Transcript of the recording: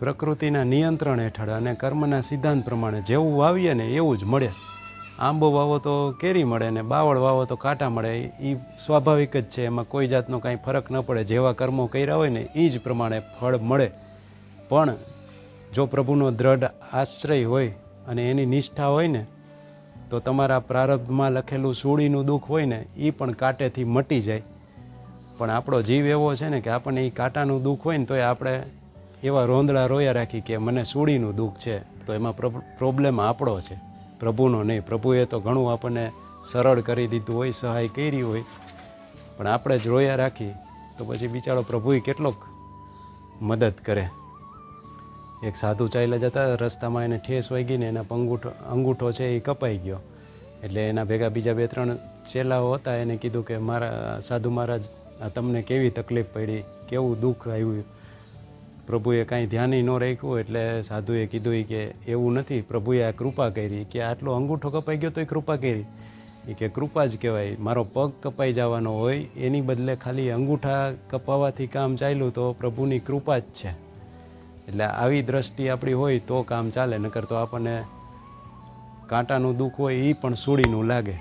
પ્રકૃતિના નિયંત્રણ હેઠળ અને કર્મના સિદ્ધાંત પ્રમાણે જેવું વાવીએ ને એવું જ મળે. આંબો વાવો તો કેરી મળે ને બાવળ વાવો તો કાંટા મળે, એ સ્વાભાવિક જ છે. એમાં કોઈ જાતનો કાંઈ ફરક ન પડે. જેવા કર્મો કર્યા હોય ને એ જ પ્રમાણે ફળ મળે. પણ જો પ્રભુનો દ્રઢ આશ્રય હોય અને એની નિષ્ઠા હોય ને તો તમારા પ્રારબ્ધમાં લખેલું સૂડીનું દુઃખ હોય ને એ પણ કાંટેથી મટી જાય. પણ આપણો જીવ એવો છે ને કે આપણને એ કાંટાનું દુઃખ હોય ને તોય આપણે એવા રોંદળા રોયા રાખી કે મને સૂડીનું દુઃખ છે. તો એમાં પ્રોબ્લેમ આપણો છે, પ્રભુનો નહીં. પ્રભુએ તો ઘણું આપણને સરળ કરી દીધું હોય, સહાય કરી હોય, પણ આપણે જ રોયા રાખી તો પછી બિચારો પ્રભુએ કેટલોક મદદ કરે. એક સાધુ ચાલ્યા જતા રસ્તામાં એને ઠેસ વાગી ને એના અંગૂઠો છે એ કપાઈ ગયો. એટલે એના ભેગા બીજા 2-3 ચેલાઓ હતા. એને કીધું કે મારા સાધુ મહારાજ, તમને કેવી તકલીફ પડી, કેવું દુઃખ આવ્યું? પ્રભુએ કાંઈ ધ્યાન ન રાખ્યું. એટલે સાધુએ કીધું કે એવું નથી, પ્રભુએ આ કૃપા કરી, કે આટલો અંગૂઠો કપાઈ ગયો તોય કૃપા કરી. એ કે કૃપા જ કહેવાય. મારો પગ કપાઈ જવાનો હોય એની બદલે ખાલી અંગૂઠા કપાવવાથી કામ ચાલ્યું તો પ્રભુની કૃપા જ છે. એટલે આવી દ્રષ્ટિ આપણી હોય તો કામ ચાલે, નકર તો આપણને કાંટાનું દુઃખ હોય એ પણ સૂડીનું લાગે.